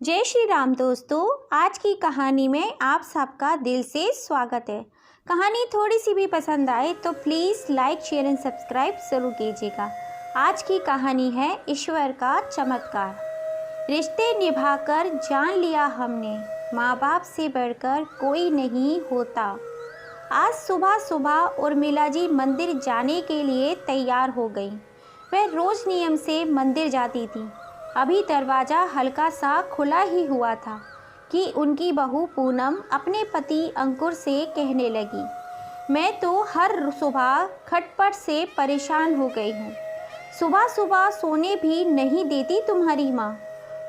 जय श्री राम दोस्तों। आज की कहानी में आप सबका दिल से स्वागत है। कहानी थोड़ी सी भी पसंद आए तो please like share and subscribe ज़रूर कीजिएगा। आज की कहानी है ईश्वर का चमत्कार। रिश्ते निभाकर जान लिया हमने, माँ बाप से बढ़कर कोई नहीं होता। आज सुबह सुबह उर्मिला जी मंदिर जाने के लिए तैयार हो गई। वह रोज़ नियम से मंदिर जाती थी। अभी दरवाज़ा हल्का सा खुला ही हुआ था कि उनकी बहू पूनम अपने पति अंकुर से कहने लगी, मैं तो हर सुबह खटपट से परेशान हो गई हूँ। सुबह सुबह सोने भी नहीं देती तुम्हारी माँ।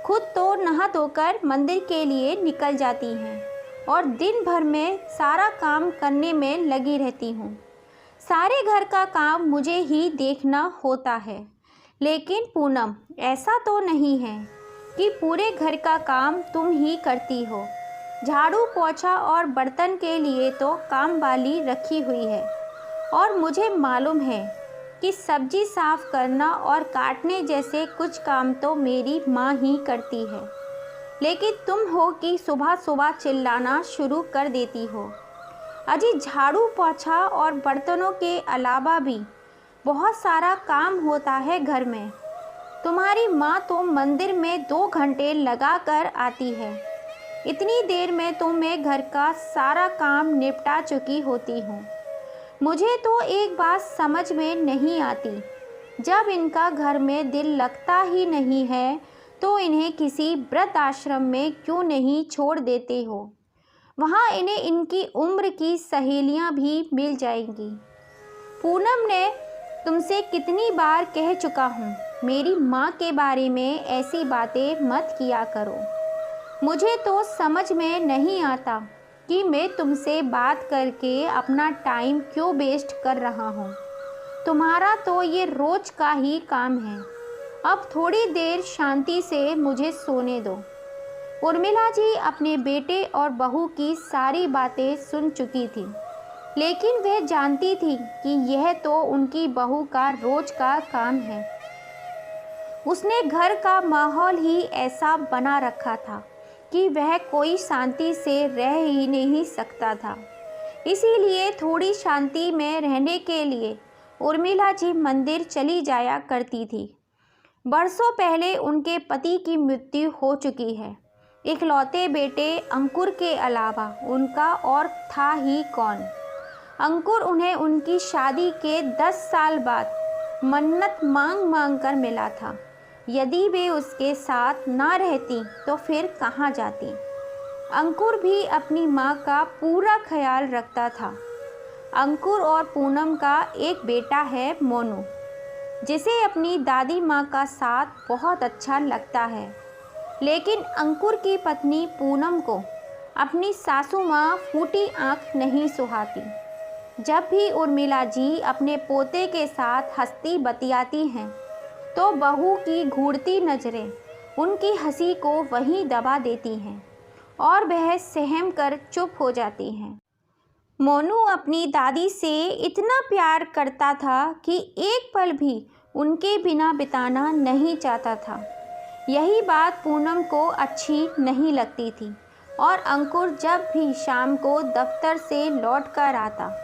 खुद तो नहा धोकर मंदिर के लिए निकल जाती हैं और दिन भर में सारा काम करने में लगी रहती हूँ। सारे घर का काम मुझे ही देखना होता है। लेकिन पूनम, ऐसा तो नहीं है कि पूरे घर का काम तुम ही करती हो। झाड़ू पोछा और बर्तन के लिए तो काम वाली रखी हुई है और मुझे मालूम है कि सब्जी साफ करना और काटने जैसे कुछ काम तो मेरी माँ ही करती है। लेकिन तुम हो कि सुबह सुबह चिल्लाना शुरू कर देती हो। अजी, झाड़ू पोछा और बर्तनों के अलावा भी बहुत सारा काम होता है घर में। तुम्हारी माँ तो मंदिर में 2 घंटे लगा कर आती है। इतनी देर में तो मैं घर का सारा काम निपटा चुकी होती हूँ। मुझे तो एक बात समझ में नहीं आती, जब इनका घर में दिल लगता ही नहीं है तो इन्हें किसी वृद्ध आश्रम में क्यों नहीं छोड़ देते हो। वहाँ इन्हें इनकी उम्र की सहेलियाँ भी मिल जाएंगी। पूनम ने तुमसे कितनी बार कह चुका हूँ, मेरी माँ के बारे में ऐसी बातें मत किया करो। मुझे तो समझ में नहीं आता कि मैं तुमसे बात करके अपना टाइम क्यों वेस्ट कर रहा हूँ। तुम्हारा तो ये रोज़ का ही काम है। अब थोड़ी देर शांति से मुझे सोने दो। उर्मिला जी अपने बेटे और बहू की सारी बातें सुन चुकी थी, लेकिन वह जानती थी कि यह तो उनकी बहू का रोज का काम है। उसने घर का माहौल ही ऐसा बना रखा था कि वह कोई शांति से रह ही नहीं सकता था। इसीलिए थोड़ी शांति में रहने के लिए उर्मिला जी मंदिर चली जाया करती थी। बरसों पहले उनके पति की मृत्यु हो चुकी है। इकलौते बेटे अंकुर के अलावा उनका और था ही कौन। अंकुर उन्हें उनकी शादी के 10 साल बाद मन्नत मांग मांग कर मिला था। यदि वे उसके साथ ना रहती तो फिर कहाँ जाती। अंकुर भी अपनी माँ का पूरा ख्याल रखता था। अंकुर और पूनम का एक बेटा है मोनू, जिसे अपनी दादी माँ का साथ बहुत अच्छा लगता है। लेकिन अंकुर की पत्नी पूनम को अपनी सासू माँ फूटी आँख नहीं सुहाती। जब भी उर्मिला जी अपने पोते के साथ हंसती बतियाती हैं तो बहू की घूरती नज़रें उनकी हंसी को वहीं दबा देती हैं और वह सहम कर चुप हो जाती हैं। मोनू अपनी दादी से इतना प्यार करता था कि एक पल भी उनके बिना बिताना नहीं चाहता था। यही बात पूनम को अच्छी नहीं लगती थी और अंकुर जब भी शाम को दफ्तर से लौट कर आता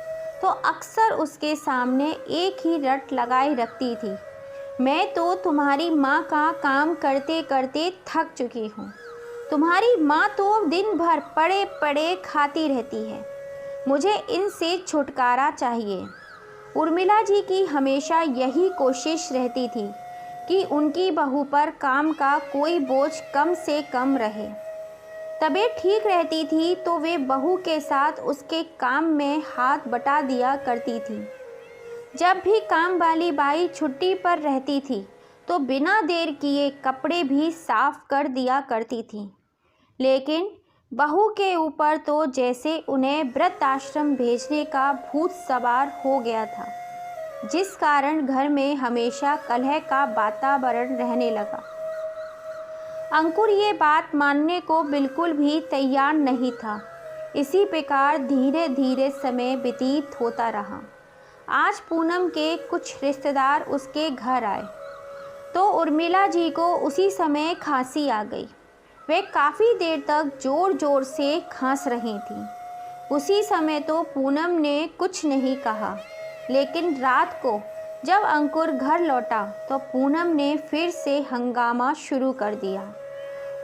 तो अक्सर उसके सामने एक ही रट लगाई रखती थी, मैं तो तुम्हारी माँ का काम करते करते थक चुकी हूँ। तुम्हारी माँ तो दिन भर पड़े पड़े खाती रहती है। मुझे इनसे छुटकारा चाहिए। उर्मिला जी की हमेशा यही कोशिश रहती थी कि उनकी बहू पर काम का कोई बोझ कम से कम रहे। तबीयत ठीक रहती थी तो वे बहू के साथ उसके काम में हाथ बटा दिया करती थी। जब भी काम वाली बाई छुट्टी पर रहती थी तो बिना देर किए कपड़े भी साफ कर दिया करती थी। लेकिन बहू के ऊपर तो जैसे उन्हें वृद्ध आश्रम भेजने का भूत सवार हो गया था, जिस कारण घर में हमेशा कलह का वातावरण रहने लगा। अंकुर ये बात मानने को बिल्कुल भी तैयार नहीं था। इसी प्रकार धीरे धीरे समय व्यतीत होता रहा। आज पूनम के कुछ रिश्तेदार उसके घर आए तो उर्मिला जी को उसी समय खांसी आ गई। वे काफ़ी देर तक ज़ोर ज़ोर से खांस रही थीं। उसी समय तो पूनम ने कुछ नहीं कहा, लेकिन रात को जब अंकुर घर लौटा तो पूनम ने फिर से हंगामा शुरू कर दिया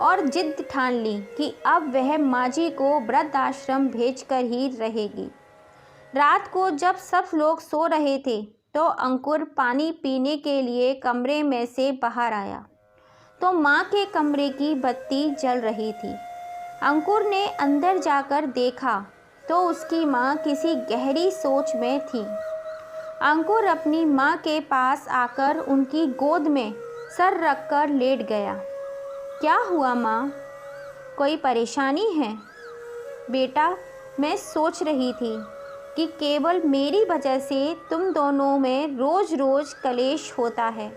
और जिद ठान ली कि अब वह माजी को वृद्धाश्रम भेजकर ही रहेगी। रात को जब सब लोग सो रहे थे तो अंकुर पानी पीने के लिए कमरे में से बाहर आया तो माँ के कमरे की बत्ती जल रही थी। अंकुर ने अंदर जाकर देखा तो उसकी माँ किसी गहरी सोच में थी। अंकुर अपनी माँ के पास आकर उनकी गोद में सर रखकर लेट गया। क्या हुआ माँ, कोई परेशानी है? बेटा, मैं सोच रही थी कि केवल मेरी वजह से तुम दोनों में रोज़ रोज़ कलेश होता है।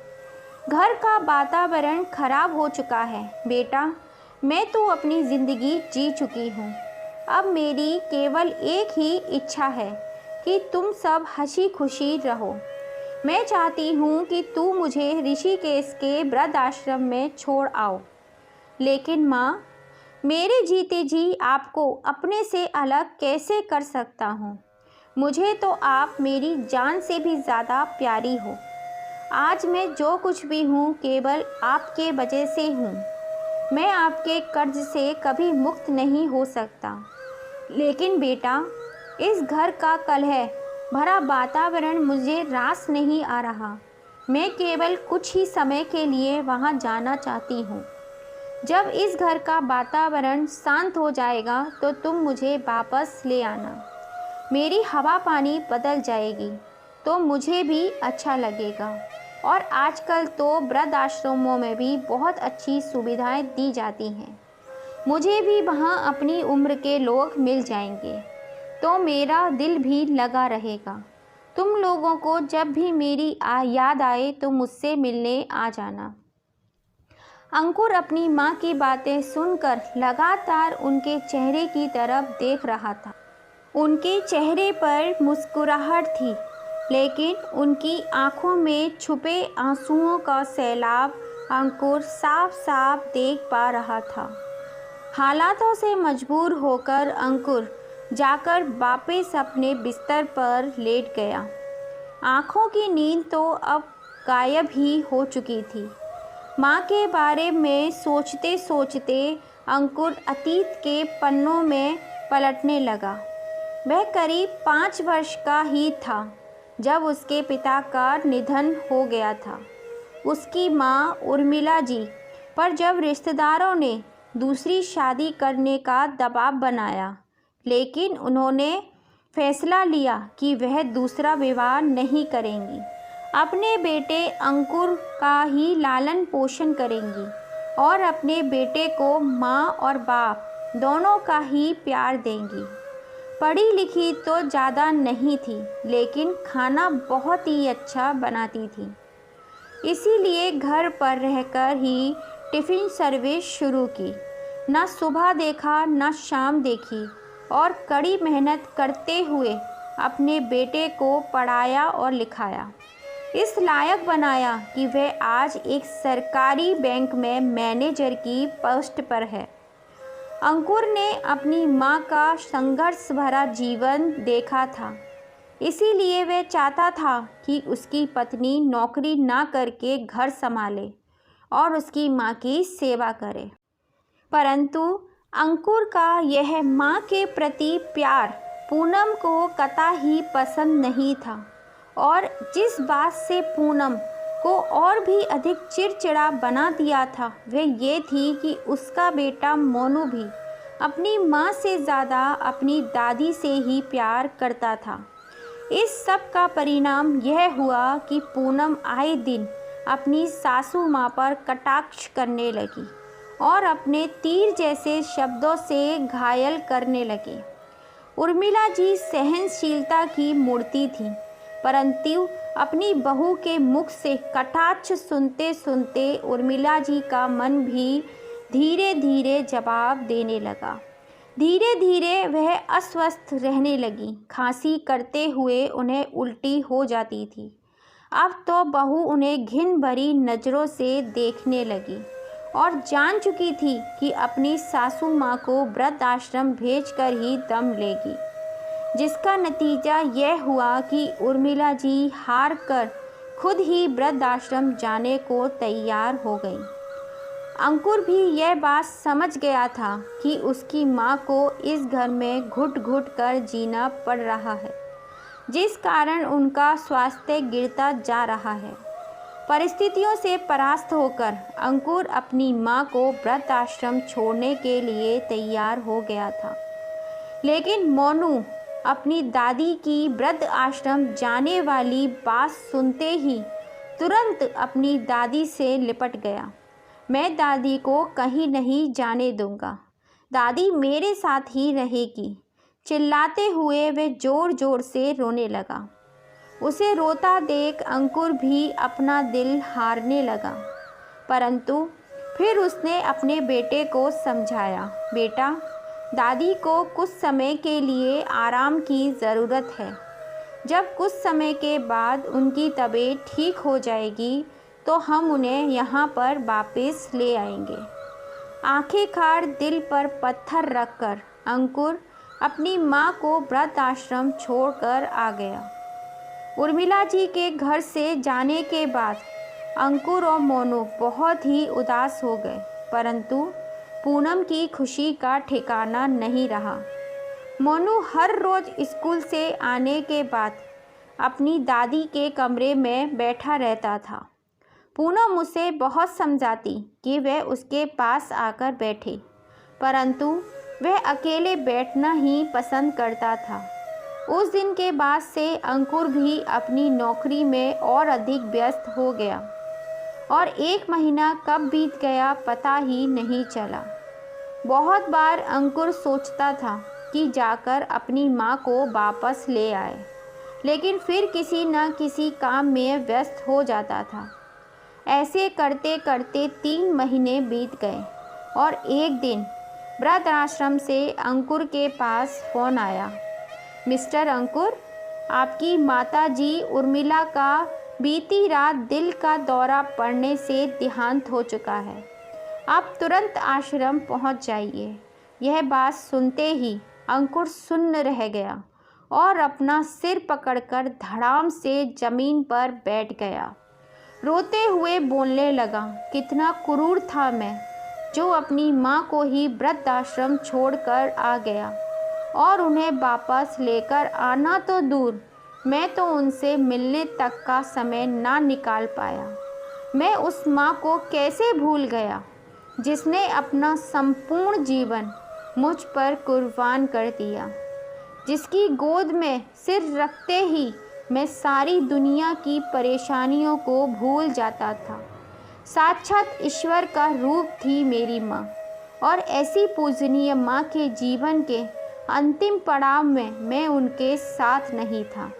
घर का वातावरण खराब हो चुका है। बेटा, मैं तो अपनी ज़िंदगी जी चुकी हूँ। अब मेरी केवल एक ही इच्छा है कि तुम सब हंसी खुशी रहो। मैं चाहती हूँ कि तू मुझे ऋषिकेश के वृद्धाश्रम में छोड़ आओ। लेकिन माँ, मेरे जीते जी आपको अपने से अलग कैसे कर सकता हूँ? मुझे तो आप मेरी जान से भी ज़्यादा प्यारी हो। आज मैं जो कुछ भी हूँ केवल आपके वजह से हूँ। मैं आपके कर्ज से कभी मुक्त नहीं हो सकता। लेकिन बेटा, इस घर का कलह भरा वातावरण मुझे रास नहीं आ रहा। मैं केवल कुछ ही समय के लिए वहाँ जाना चाहती हूँ। जब इस घर का वातावरण शांत हो जाएगा तो तुम मुझे वापस ले आना। मेरी हवा पानी बदल जाएगी तो मुझे भी अच्छा लगेगा। और आजकल तो वृद्ध आश्रमों में भी बहुत अच्छी सुविधाएं दी जाती हैं। मुझे भी वहाँ अपनी उम्र के लोग मिल जाएंगे तो मेरा दिल भी लगा रहेगा। तुम लोगों को जब भी मेरी याद आए तो मुझसे मिलने आ जाना। अंकुर अपनी माँ की बातें सुनकर लगातार उनके चेहरे की तरफ देख रहा था। उनके चेहरे पर मुस्कुराहट थी, लेकिन उनकी आंखों में छुपे आंसुओं का सैलाब अंकुर साफ साफ देख पा रहा था। हालातों से मजबूर होकर अंकुर जाकर वापस अपने बिस्तर पर लेट गया। आंखों की नींद तो अब गायब ही हो चुकी थी। माँ के बारे में सोचते सोचते अंकुर अतीत के पन्नों में पलटने लगा। वह करीब 5 वर्ष का ही था जब उसके पिता का निधन हो गया था। उसकी माँ उर्मिला जी पर जब रिश्तेदारों ने दूसरी शादी करने का दबाव बनाया, लेकिन उन्होंने फैसला लिया कि वह दूसरा विवाह नहीं करेंगी। अपने बेटे अंकुर का ही लालन पोषण करेंगी और अपने बेटे को माँ और बाप दोनों का ही प्यार देंगी। पढ़ी लिखी तो ज़्यादा नहीं थी, लेकिन खाना बहुत ही अच्छा बनाती थी। इसीलिए घर पर रहकर ही टिफ़िन सर्विस शुरू की। न सुबह देखा न शाम देखी और कड़ी मेहनत करते हुए अपने बेटे को पढ़ाया और लिखाया, इस लायक बनाया कि वह आज एक सरकारी बैंक में मैनेजर की पोस्ट पर है। अंकुर ने अपनी माँ का संघर्ष भरा जीवन देखा था, इसीलिए वह चाहता था कि उसकी पत्नी नौकरी ना करके घर संभाले और उसकी माँ की सेवा करे। परंतु अंकुर का यह माँ के प्रति प्यार पूनम को कतई पसंद नहीं था और जिस बात से पूनम को और भी अधिक चिड़चिड़ा बना दिया था वह ये थी कि उसका बेटा मोनू भी अपनी माँ से ज़्यादा अपनी दादी से ही प्यार करता था। इस सब का परिणाम यह हुआ कि पूनम आए दिन अपनी सासू माँ पर कटाक्ष करने लगी और अपने तीर जैसे शब्दों से घायल करने लगी। उर्मिला जी सहनशीलता की मूर्ति थी, परंतु अपनी बहू के मुख से कटाक्ष सुनते सुनते उर्मिला जी का मन भी धीरे धीरे जवाब देने लगा। धीरे धीरे वह अस्वस्थ रहने लगी। खांसी करते हुए उन्हें उल्टी हो जाती थी। अब तो बहू उन्हें घिन भरी नज़रों से देखने लगी। और जान चुकी थी कि अपनी सासू माँ को वृद्ध आश्रम भेजकर ही दम लेगी, जिसका नतीजा यह हुआ कि उर्मिला जी हार कर खुद ही वृद्ध आश्रम जाने को तैयार हो गई। अंकुर भी यह बात समझ गया था कि उसकी माँ को इस घर में घुट घुट कर जीना पड़ रहा है, जिस कारण उनका स्वास्थ्य गिरता जा रहा है। परिस्थितियों से परास्त होकर अंकुर अपनी माँ को वृद्ध आश्रम छोड़ने के लिए तैयार हो गया था, लेकिन मोनू अपनी दादी की वृद्ध आश्रम जाने वाली बात सुनते ही तुरंत अपनी दादी से लिपट गया। मैं दादी को कहीं नहीं जाने दूंगा, दादी मेरे साथ ही रहेगी। चिल्लाते हुए वह ज़ोर ज़ोर से रोने लगा। उसे रोता देख अंकुर भी अपना दिल हारने लगा, परंतु फिर उसने अपने बेटे को समझाया, बेटा, दादी को कुछ समय के लिए आराम की ज़रूरत है। जब कुछ समय के बाद उनकी तबीयत ठीक हो जाएगी तो हम उन्हें यहाँ पर वापस ले आएंगे। आखिरकार दिल पर पत्थर रखकर अंकुर अपनी माँ को वृद्ध आश्रम छोड़कर आ गया। उर्मिला जी के घर से जाने के बाद अंकुर और मोनू बहुत ही उदास हो गए, परंतु पूनम की खुशी का ठिकाना नहीं रहा। मोनू हर रोज़ स्कूल से आने के बाद अपनी दादी के कमरे में बैठा रहता था। पूनम उसे बहुत समझाती कि वह उसके पास आकर बैठे, परंतु वह अकेले बैठना ही पसंद करता था। उस दिन के बाद से अंकुर भी अपनी नौकरी में और अधिक व्यस्त हो गया और 1 महीना कब बीत गया पता ही नहीं चला। बहुत बार अंकुर सोचता था कि जाकर अपनी माँ को वापस ले आए, लेकिन फिर किसी न किसी काम में व्यस्त हो जाता था। ऐसे करते करते 3 महीने बीत गए और एक दिन वृद्ध आश्रम से अंकुर के पास फ़ोन आया। मिस्टर अंकुर, आपकी माता जी उर्मिला का बीती रात दिल का दौरा पड़ने से देहांत हो चुका है। आप तुरंत आश्रम पहुंच जाइए। यह बात सुनते ही अंकुर सुन्न रह गया और अपना सिर पकड़कर धड़ाम से ज़मीन पर बैठ गया। रोते हुए बोलने लगा, कितना क्रूर था मैं, जो अपनी माँ को ही वृद्ध आश्रम छोड़कर आ गया और उन्हें वापस लेकर आना तो दूर, मैं तो उनसे मिलने तक का समय ना निकाल पाया। मैं उस माँ को कैसे भूल गया जिसने अपना संपूर्ण जीवन मुझ पर कुर्बान कर दिया, जिसकी गोद में सिर रखते ही मैं सारी दुनिया की परेशानियों को भूल जाता था। साक्षात ईश्वर का रूप थी मेरी माँ, और ऐसी पूजनीय माँ के जीवन के अंतिम पड़ाव में मैं उनके साथ नहीं था।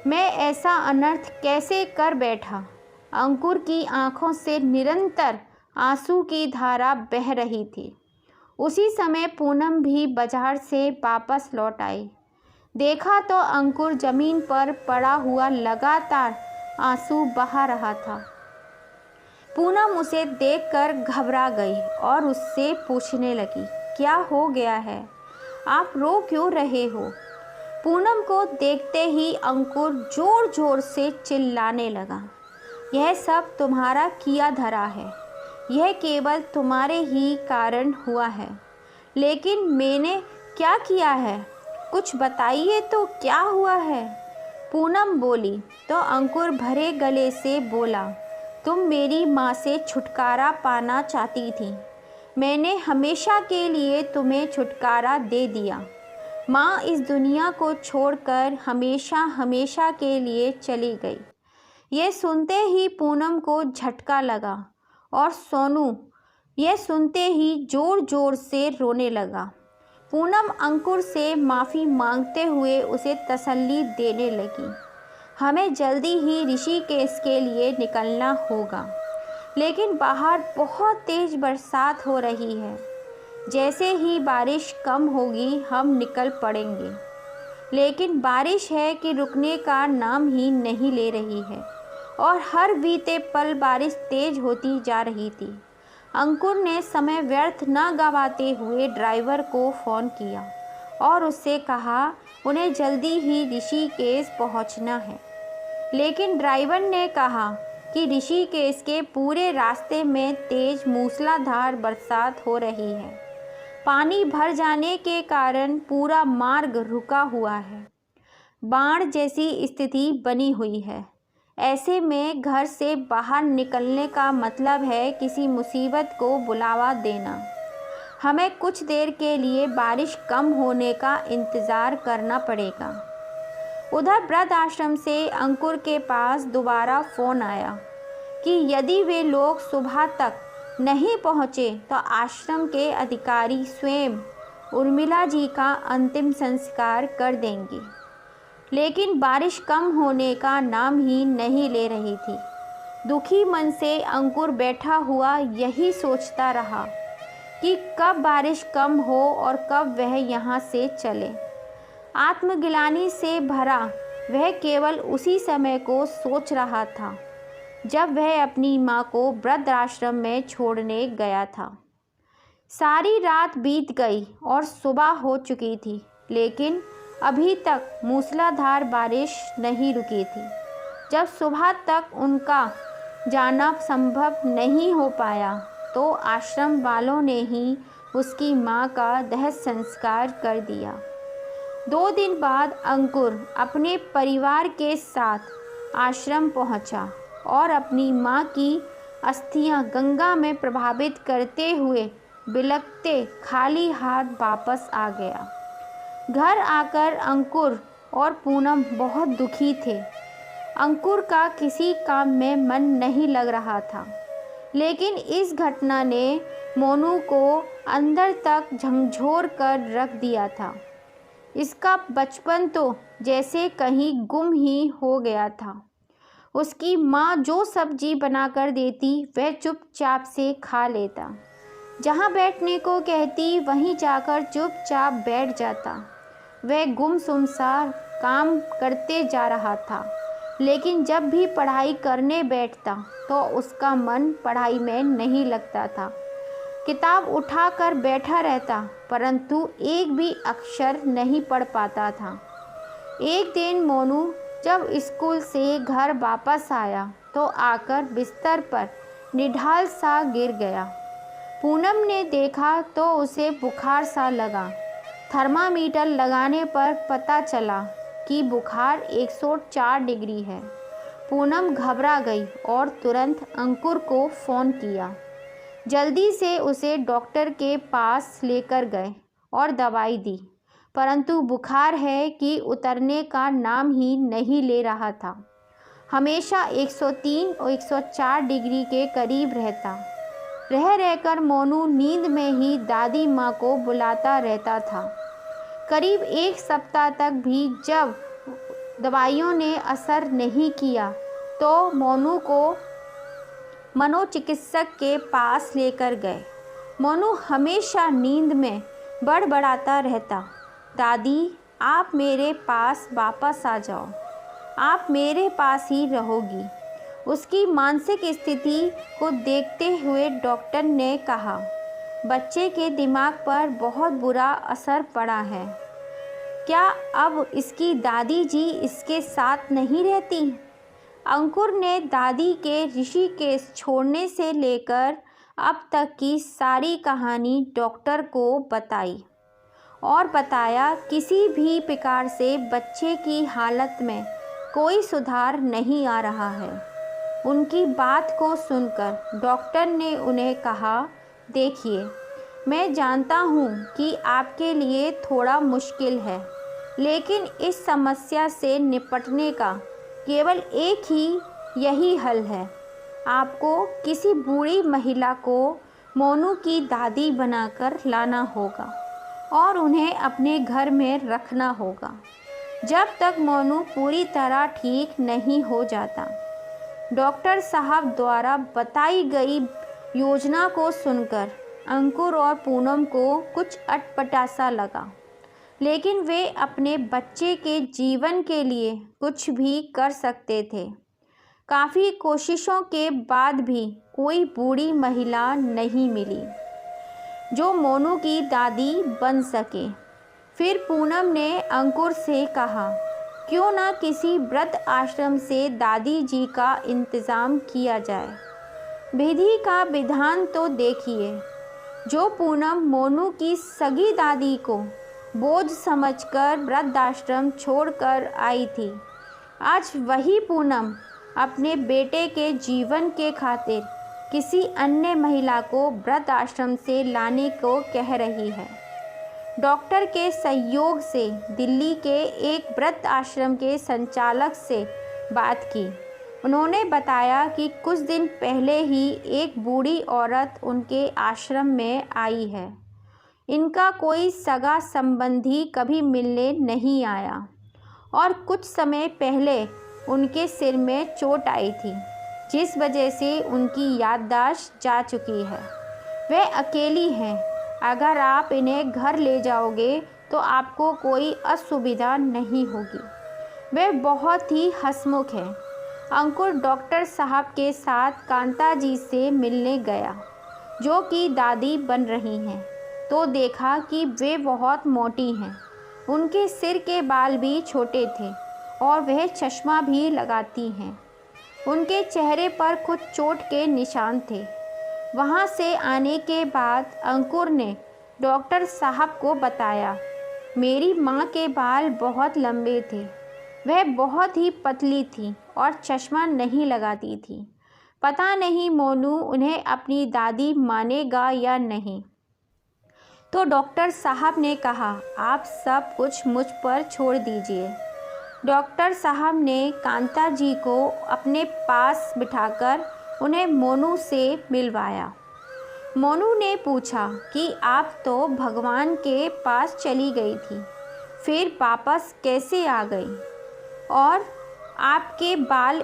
मैं ऐसा अनर्थ कैसे कर बैठा। अंकुर की आंखों से निरंतर आंसू की धारा बह रही थी। उसी समय पूनम भी बाजार से वापस लौट आई। देखा तो अंकुर ज़मीन पर पड़ा हुआ लगातार आंसू बहा रहा था। पूनम उसे देखकर घबरा गई और उससे पूछने लगी, क्या हो गया है, आप रो क्यों रहे हो? पूनम को देखते ही अंकुर ज़ोर ज़ोर से चिल्लाने लगा, यह सब तुम्हारा किया धरा है, यह केवल तुम्हारे ही कारण हुआ है। लेकिन मैंने क्या किया है, कुछ बताइए तो क्या हुआ है? पूनम बोली तो अंकुर भरे गले से बोला, तुम मेरी माँ से छुटकारा पाना चाहती थी, मैंने हमेशा के लिए तुम्हें छुटकारा दे दिया। माँ इस दुनिया को छोड़कर हमेशा हमेशा के लिए चली गई। यह सुनते ही पूनम को झटका लगा और सोनू यह सुनते ही ज़ोर ज़ोर से रोने लगा। पूनम अंकुर से माफ़ी मांगते हुए उसे तसल्ली देने लगी, हमें जल्दी ही ऋषिकेश के लिए निकलना होगा, लेकिन बाहर बहुत तेज़ बरसात हो रही है। जैसे ही बारिश कम होगी हम निकल पड़ेंगे, लेकिन बारिश है कि रुकने का नाम ही नहीं ले रही है और हर बीते पल बारिश तेज़ होती जा रही थी। अंकुर ने समय व्यर्थ न गवाते हुए ड्राइवर को फ़ोन किया और उससे कहा उन्हें जल्दी ही ऋषिकेश पहुंचना है। लेकिन ड्राइवर ने कहा कि ऋषिकेश के पूरे रास्ते में तेज मूसलाधार बरसात हो रही है। पानी भर जाने के कारण पूरा मार्ग रुका हुआ है। बाढ़ जैसी स्थिति बनी हुई है। ऐसे में घर से बाहर निकलने का मतलब है किसी मुसीबत को बुलावा देना। हमें कुछ देर के लिए बारिश कम होने का इंतज़ार करना पड़ेगा। उधर वृद्ध आश्रम से अंकुर के पास दोबारा फ़ोन आया कि यदि वे लोग सुबह तक नहीं पहुँचे तो आश्रम के अधिकारी स्वयं उर्मिला जी का अंतिम संस्कार कर देंगे। लेकिन बारिश कम होने का नाम ही नहीं ले रही थी। दुखी मन से अंकुर बैठा हुआ यही सोचता रहा कि कब बारिश कम हो और कब वह यहाँ से चले। आत्मग्लानि से भरा वह केवल उसी समय को सोच रहा था जब वह अपनी माँ को वृद्धाश्रम में छोड़ने गया था। सारी रात बीत गई और सुबह हो चुकी थी, लेकिन अभी तक मूसलाधार बारिश नहीं रुकी थी। जब सुबह तक उनका जाना संभव नहीं हो पाया तो आश्रम वालों ने ही उसकी मां का दाह संस्कार कर दिया। 2 दिन बाद अंकुर अपने परिवार के साथ आश्रम पहुंचा और अपनी मां की अस्थियां गंगा में प्रभावित करते हुए बिलखते खाली हाथ वापस आ गया। घर आकर अंकुर और पूनम बहुत दुखी थे। अंकुर का किसी काम में मन नहीं लग रहा था, लेकिन इस घटना ने मोनू को अंदर तक झकझोर कर रख दिया था। इसका बचपन तो जैसे कहीं गुम ही हो गया था। उसकी माँ जो सब्जी बनाकर देती वह चुपचाप से खा लेता। जहाँ बैठने को कहती वहीं जाकर चुपचाप बैठ जाता। वह गुमसुम सा काम करते जा रहा था, लेकिन जब भी पढ़ाई करने बैठता तो उसका मन पढ़ाई में नहीं लगता था। किताब उठाकर बैठा रहता, परंतु एक भी अक्षर नहीं पढ़ पाता था। एक दिन मोनू जब स्कूल से घर वापस आया तो आकर बिस्तर पर निढाल सा गिर गया। पूनम ने देखा तो उसे बुखार सा लगा। थर्मामीटर लगाने पर पता चला कि बुखार 104 डिग्री है। पूनम घबरा गई और तुरंत अंकुर को फ़ोन किया। जल्दी से उसे डॉक्टर के पास लेकर गए और दवाई दी, परंतु बुखार है कि उतरने का नाम ही नहीं ले रहा था। हमेशा 103 और 104 डिग्री के करीब रहता। रह रहकर मोनू नींद में ही दादी माँ को बुलाता रहता था। करीब 1 सप्ताह तक भी जब दवाइयों ने असर नहीं किया तो मोनू को मनोचिकित्सक के पास लेकर गए। मोनू हमेशा नींद में बड़बड़ाता रहता, दादी आप मेरे पास वापस आ जाओ, आप मेरे पास ही रहोगी। उसकी मानसिक स्थिति को देखते हुए डॉक्टर ने कहा, बच्चे के दिमाग पर बहुत बुरा असर पड़ा है। क्या अब इसकी दादी जी इसके साथ नहीं रहती? अंकुर ने दादी के ऋषिकेश छोड़ने से लेकर अब तक की सारी कहानी डॉक्टर को बताई और बताया किसी भी प्रकार से बच्चे की हालत में कोई सुधार नहीं आ रहा है। उनकी बात को सुनकर डॉक्टर ने उन्हें कहा, देखिए मैं जानता हूँ कि आपके लिए थोड़ा मुश्किल है, लेकिन इस समस्या से निपटने का केवल एक ही यही हल है। आपको किसी बूढ़ी महिला को मोनू की दादी बनाकर लाना होगा और उन्हें अपने घर में रखना होगा जब तक मोनू पूरी तरह ठीक नहीं हो जाता। डॉक्टर साहब द्वारा बताई गई योजना को सुनकर अंकुर और पूनम को कुछ अटपटा सा लगा, लेकिन वे अपने बच्चे के जीवन के लिए कुछ भी कर सकते थे। काफ़ी कोशिशों के बाद भी कोई बूढ़ी महिला नहीं मिली जो मोनू की दादी बन सके। फिर पूनम ने अंकुर से कहा, क्यों ना किसी वृद्ध आश्रम से दादी जी का इंतज़ाम किया जाए। विधि का विधान तो देखिए। जो पूनम मोनू की सगी दादी को बोझ समझकर वृद्धाश्रम छोड़कर आई थी, आज वही पूनम अपने बेटे के जीवन के खातिर किसी अन्य महिला को वृद्धाश्रम से लाने को कह रही है। डॉक्टर के सहयोग से दिल्ली के एक वृद्ध आश्रम के संचालक से बात की। उन्होंने बताया कि कुछ दिन पहले ही एक बूढ़ी औरत उनके आश्रम में आई है। इनका कोई सगा संबंधी कभी मिलने नहीं आया और कुछ समय पहले उनके सिर में चोट आई थी, जिस वजह से उनकी याददाश्त जा चुकी है। वे अकेली हैं। अगर आप इन्हें घर ले जाओगे तो आपको कोई असुविधा नहीं होगी। वे बहुत ही हंसमुख हैं। अंकुर डॉक्टर साहब के साथ कांता जी से मिलने गया, जो कि दादी बन रही हैं, तो देखा कि वे बहुत मोटी हैं। उनके सिर के बाल भी छोटे थे और वह चश्मा भी लगाती हैं। उनके चेहरे पर कुछ चोट के निशान थे। वहाँ से आने के बाद अंकुर ने डॉक्टर साहब को बताया, मेरी माँ के बाल बहुत लंबे थे। वह बहुत ही पतली थी और चश्मा नहीं लगाती थी। पता नहीं मोनू उन्हें अपनी दादी मानेगा या नहीं। तो डॉक्टर साहब ने कहा, आप सब कुछ मुझ पर छोड़ दीजिए। डॉक्टर साहब ने कांता जी को अपने पास बिठाकर उन्हें मोनू से मिलवाया। मोनू ने पूछा कि आप तो भगवान के पास चली गई थी, फिर वापस कैसे आ गई और आपके बाल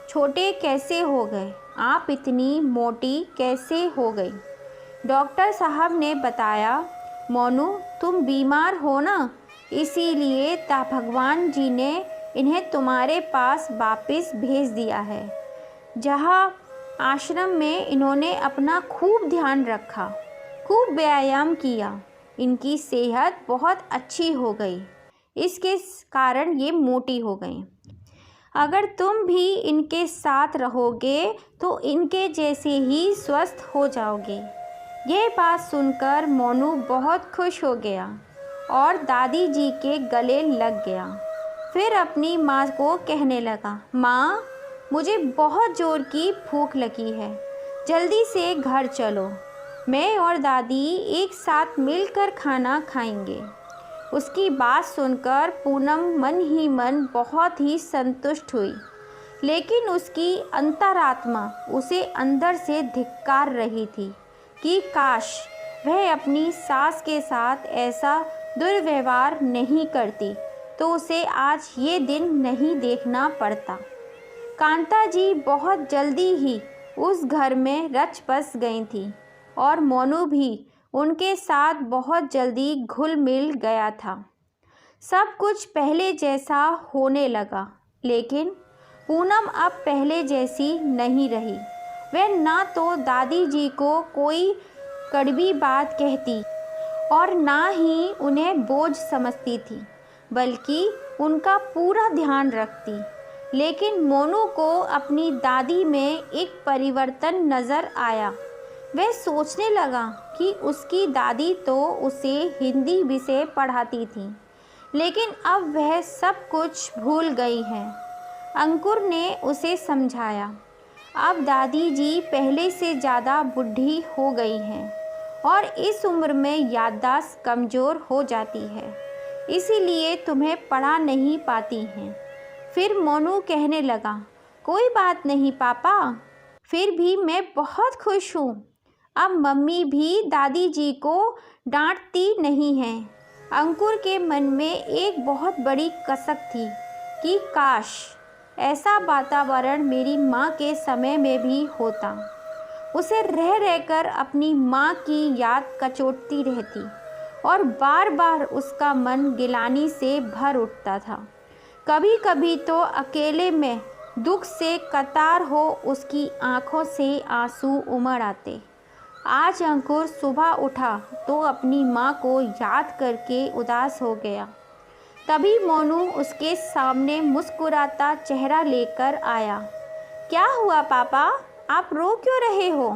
छोटे कैसे हो गए? आप इतनी मोटी कैसे हो गई? डॉक्टर साहब ने बताया, मोनू तुम बीमार हो ना, इसीलिए भगवान जी ने इन्हें तुम्हारे पास वापस भेज दिया है। जहाँ आश्रम में इन्होंने अपना खूब ध्यान रखा, खूब व्यायाम किया, इनकी सेहत बहुत अच्छी हो गई। इसके कारण ये मोटी हो गई। अगर तुम भी इनके साथ रहोगे तो इनके जैसे ही स्वस्थ हो जाओगे। ये बात सुनकर मोनू बहुत खुश हो गया और दादी जी के गले लग गया। फिर अपनी माँ को कहने लगा, माँ मुझे बहुत ज़ोर की भूख लगी है, जल्दी से घर चलो। मैं और दादी एक साथ मिलकर खाना खाएंगे। उसकी बात सुनकर पूनम मन ही मन बहुत ही संतुष्ट हुई, लेकिन उसकी अंतरात्मा उसे अंदर से धिक्कार रही थी कि काश वह अपनी सास के साथ ऐसा दुर्व्यवहार नहीं करती तो उसे आज ये दिन नहीं देखना पड़ता। कांता जी बहुत जल्दी ही उस घर में रच बस गई थी और मोनू भी उनके साथ बहुत जल्दी घुल मिल गया था। सब कुछ पहले जैसा होने लगा, लेकिन पूनम अब पहले जैसी नहीं रही। वह ना तो दादी जी को कोई कड़वी बात कहती और ना ही उन्हें बोझ समझती थी, बल्कि उनका पूरा ध्यान रखती। लेकिन मोनू को अपनी दादी में एक परिवर्तन नज़र आया। वह सोचने लगा कि उसकी दादी तो उसे हिंदी विषय पढ़ाती थी, लेकिन अब वह सब कुछ भूल गई हैं। अंकुर ने उसे समझाया, अब दादी जी पहले से ज़्यादा बूढ़ी हो गई हैं और इस उम्र में याददाश्त कमज़ोर हो जाती है, इसीलिए तुम्हें पढ़ा नहीं पाती हैं। फिर मोनू कहने लगा, कोई बात नहीं पापा, फिर भी मैं बहुत खुश हूँ। अब मम्मी भी दादी जी को डांटती नहीं हैं। अंकुर के मन में एक बहुत बड़ी कसक थी कि काश ऐसा वातावरण मेरी माँ के समय में भी होता। उसे रह रहकर अपनी माँ की याद कचोटती रहती और बार बार उसका मन गिलानी से भर उठता था। कभी कभी तो अकेले में दुख से कतार हो उसकी आंखों से आंसू उमड़ आते। आज अंकुर सुबह उठा तो अपनी माँ को याद करके उदास हो गया। तभी मोनू उसके सामने मुस्कुराता चेहरा लेकर आया। क्या हुआ पापा, आप रो क्यों रहे हो?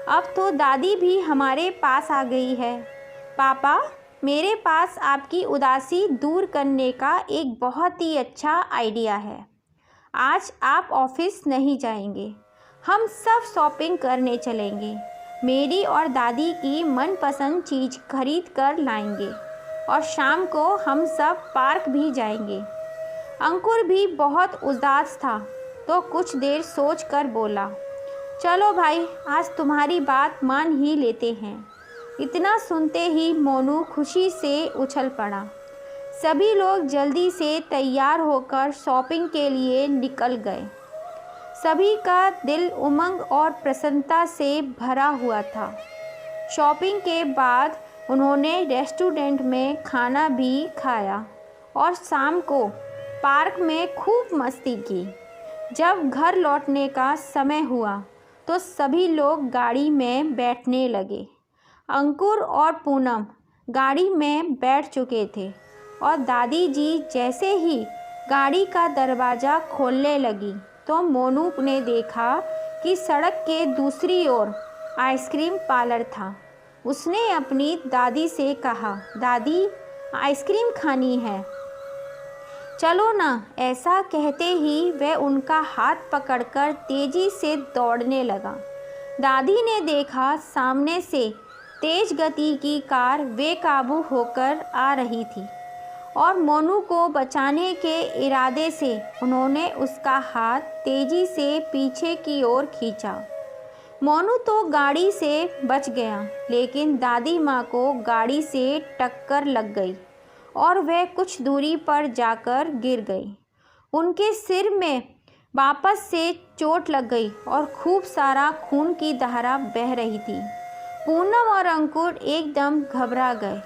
अब तो दादी भी हमारे पास आ गई है। पापा, मेरे पास आपकी उदासी दूर करने का एक बहुत ही अच्छा आइडिया है। आज आप ऑफिस नहीं जाएंगे, हम सब शॉपिंग करने चलेंगे। मेरी और दादी की मनपसंद चीज़ खरीद कर लाएंगे और शाम को हम सब पार्क भी जाएंगे। अंकुर भी बहुत उदास था तो कुछ देर सोच कर बोला, चलो भाई, आज तुम्हारी बात मान ही लेते हैं। इतना सुनते ही मोनू खुशी से उछल पड़ा। सभी लोग जल्दी से तैयार होकर शॉपिंग के लिए निकल गए। सभी का दिल उमंग और प्रसन्नता से भरा हुआ था। शॉपिंग के बाद उन्होंने रेस्टोरेंट में खाना भी खाया और शाम को पार्क में खूब मस्ती की। जब घर लौटने का समय हुआ तो सभी लोग गाड़ी में बैठने लगे। अंकुर और पूनम गाड़ी में बैठ चुके थे और दादी जी जैसे ही गाड़ी का दरवाज़ा खोलने लगी तो मोनू ने देखा कि सड़क के दूसरी ओर आइसक्रीम पार्लर था। उसने अपनी दादी से कहा, दादी, आइसक्रीम खानी है, चलो ना। ऐसा कहते ही वह उनका हाथ पकड़कर तेज़ी से दौड़ने लगा। दादी ने देखा सामने से तेज गति की कार बेकाबू होकर आ रही थी और मोनू को बचाने के इरादे से उन्होंने उसका हाथ तेज़ी से पीछे की ओर खींचा। मोनू तो गाड़ी से बच गया, लेकिन दादी माँ को गाड़ी से टक्कर लग गई और वह कुछ दूरी पर जाकर गिर गई। उनके सिर में वापस से चोट लग गई और खूब सारा खून की धारा बह रही थी। पूनम और अंकुर एकदम घबरा गए।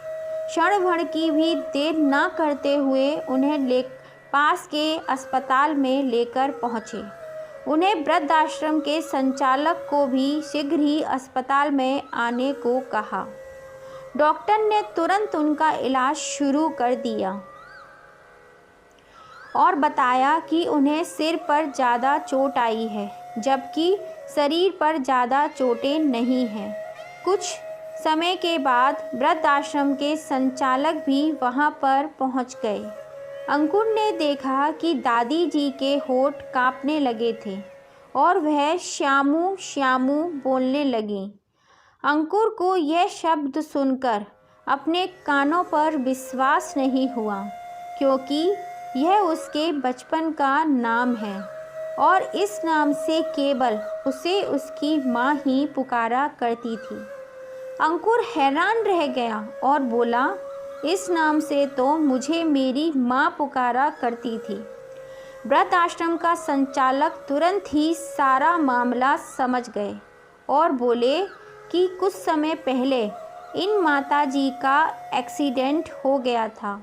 क्षण भर की भी देर ना करते हुए उन्हें पास के अस्पताल में लेकर पहुँचे। उन्हें वृद्धाश्रम के संचालक को भी शीघ्र ही अस्पताल में आने को कहा। डॉक्टर ने तुरंत उनका इलाज शुरू कर दिया और बताया कि उन्हें सिर पर ज़्यादा चोट आई है, जबकि शरीर पर ज़्यादा चोटें नहीं हैं। कुछ समय के बाद वृद्धाश्रम के संचालक भी वहां पर पहुंच गए। अंकुर ने देखा कि दादी जी के होंठ कांपने लगे थे और वह श्यामू श्यामू बोलने लगी। अंकुर को यह शब्द सुनकर अपने कानों पर विश्वास नहीं हुआ, क्योंकि यह उसके बचपन का नाम है और इस नाम से केवल उसे उसकी माँ ही पुकारा करती थी। अंकुर हैरान रह गया और बोला, इस नाम से तो मुझे मेरी माँ पुकारा करती थी। वृद्ध आश्रम का संचालक तुरंत ही सारा मामला समझ गए और बोले कि कुछ समय पहले इन माताजी का एक्सीडेंट हो गया था।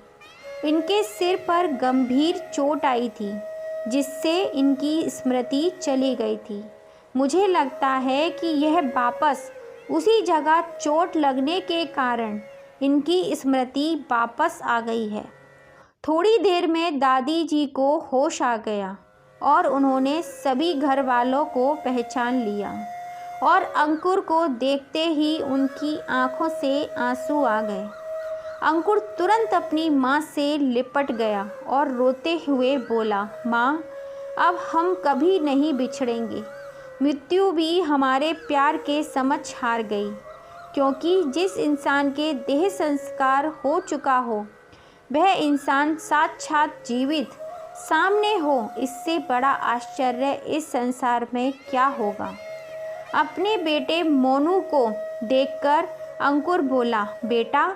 इनके सिर पर गंभीर चोट आई थी, जिससे इनकी स्मृति चली गई थी। मुझे लगता है कि यह वापस उसी जगह चोट लगने के कारण इनकी स्मृति वापस आ गई है। थोड़ी देर में दादी जी को होश आ गया और उन्होंने सभी घर वालों को पहचान लिया और अंकुर को देखते ही उनकी आंखों से आंसू आ गए। अंकुर तुरंत अपनी माँ से लिपट गया और रोते हुए बोला, माँ, अब हम कभी नहीं बिछड़ेंगे। मृत्यु भी हमारे प्यार के समझ हार गई, क्योंकि जिस इंसान के देह संस्कार हो चुका हो वह इंसान साक्षात जीवित सामने हो, इससे बड़ा आश्चर्य इस संसार में क्या होगा। अपने बेटे मोनू को देखकर अंकुर बोला, बेटा,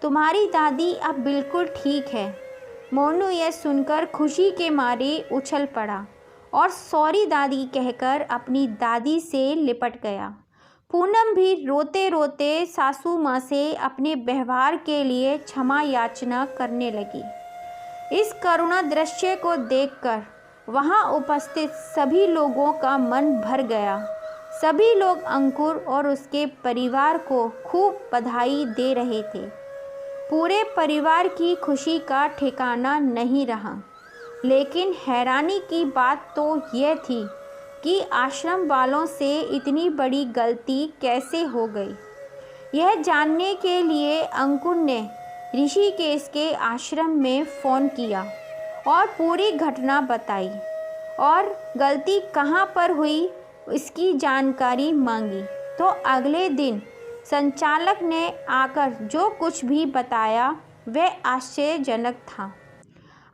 तुम्हारी दादी अब बिल्कुल ठीक है। मोनू यह सुनकर खुशी के मारे उछल पड़ा और सॉरी दादी कहकर अपनी दादी से लिपट गया। पूनम भी रोते रोते सासू माँ से अपने व्यवहार के लिए क्षमा याचना करने लगी। इस करुणा दृश्य को देखकर वहाँ उपस्थित सभी लोगों का मन भर गया। सभी लोग अंकुर और उसके परिवार को खूब बधाई दे रहे थे। पूरे परिवार की खुशी का ठिकाना नहीं रहा। लेकिन हैरानी की बात तो यह थी कि आश्रम वालों से इतनी बड़ी गलती कैसे हो गई। यह जानने के लिए अंकुर ने ऋषिकेश के आश्रम में फ़ोन किया और पूरी घटना बताई और गलती कहाँ पर हुई इसकी जानकारी मांगी। तो अगले दिन संचालक ने आकर जो कुछ भी बताया वह आश्चर्यजनक था।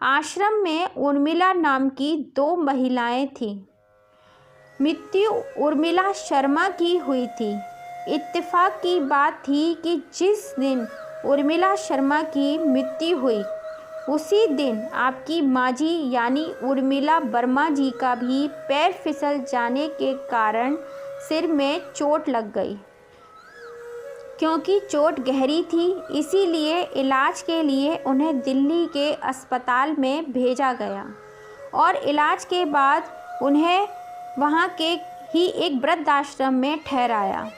आश्रम में उर्मिला नाम की 2 महिलाएं थीं। मृत्यु उर्मिला शर्मा की हुई थी। इत्तेफाक की बात थी कि जिस दिन उर्मिला शर्मा की मृत्यु हुई उसी दिन आपकी माँ जी यानी उर्मिला वर्मा जी का भी पैर फिसल जाने के कारण सिर में चोट लग गई। क्योंकि चोट गहरी थी इसीलिए इलाज के लिए उन्हें दिल्ली के अस्पताल में भेजा गया और इलाज के बाद उन्हें वहाँ के ही एक वृद्धाश्रम में ठहराया।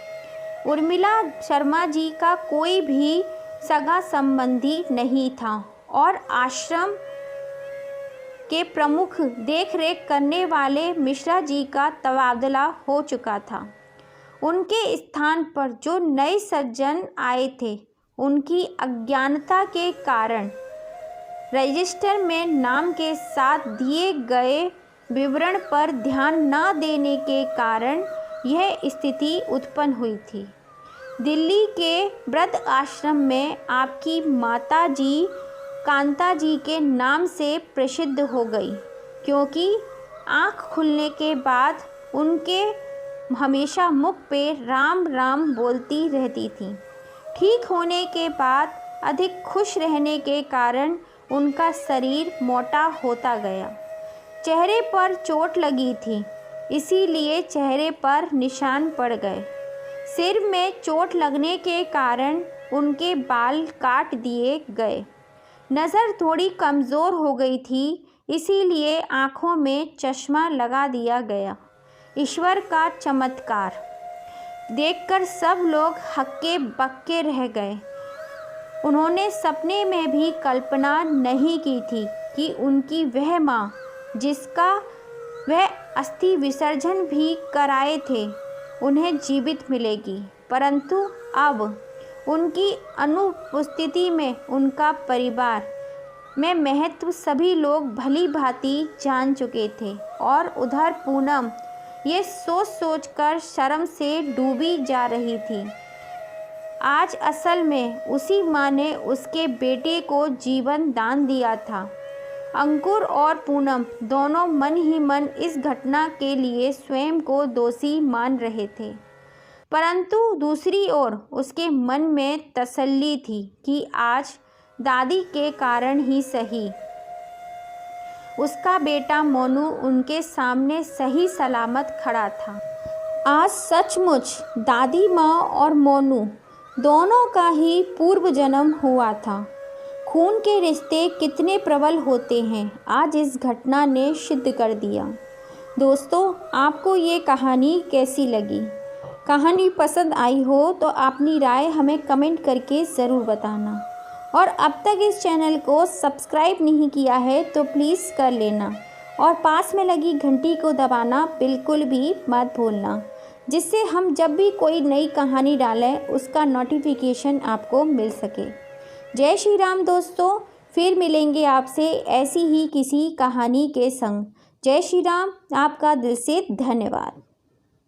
उर्मिला शर्मा जी का कोई भी सगा संबंधी नहीं था और आश्रम के प्रमुख देखरेख करने वाले मिश्रा जी का तबादला हो चुका था। उनके स्थान पर जो नए सज्जन आए थे उनकी अज्ञानता के कारण रजिस्टर में नाम के साथ दिए गए विवरण पर ध्यान न देने के कारण यह स्थिति उत्पन्न हुई थी। दिल्ली के वृद्ध आश्रम में आपकी माता जी कांता जी के नाम से प्रसिद्ध हो गई क्योंकि आँख खुलने के बाद उनके हमेशा मुख पे राम राम बोलती रहती थी। ठीक होने के बाद अधिक खुश रहने के कारण उनका शरीर मोटा होता गया। चेहरे पर चोट लगी थी इसीलिए चेहरे पर निशान पड़ गए। सिर में चोट लगने के कारण उनके बाल काट दिए गए। नज़र थोड़ी कमज़ोर हो गई थी इसीलिए आँखों में चश्मा लगा दिया गया। ईश्वर का चमत्कार देखकर सब लोग हक्के बक्के रह गए। उन्होंने सपने में भी कल्पना नहीं की थी कि उनकी वह माँ जिसका वह अस्थि विसर्जन भी कराए थे उन्हें जीवित मिलेगी। परंतु अब उनकी अनुपस्थिति में उनका परिवार में महत्व सभी लोग भली भांति जान चुके थे और उधर पूनम ये सोच सोचकर शर्म से डूबी जा रही थी। आज असल में उसी माँ ने उसके बेटे को जीवन दान दिया था। अंकुर और पूनम दोनों मन ही मन इस घटना के लिए स्वयं को दोषी मान रहे थे, परंतु दूसरी ओर उसके मन में तसल्ली थी कि आज दादी के कारण ही सही उसका बेटा मोनू उनके सामने सही सलामत खड़ा था। आज सचमुच दादी माँ और मोनू दोनों का ही पूर्व जन्म हुआ था। खून के रिश्ते कितने प्रबल होते हैं आज इस घटना ने सिद्ध कर दिया। दोस्तों, आपको ये कहानी कैसी लगी? कहानी पसंद आई हो तो अपनी राय हमें कमेंट करके ज़रूर बताना और अब तक इस चैनल को सब्सक्राइब नहीं किया है तो प्लीज़ कर लेना और पास में लगी घंटी को दबाना बिल्कुल भी मत भूलना, जिससे हम जब भी कोई नई कहानी डालें उसका नोटिफिकेशन आपको मिल सके। जय श्री राम दोस्तों, फिर मिलेंगे आपसे ऐसी ही किसी कहानी के संग। जय श्री राम, आपका दिल से धन्यवाद।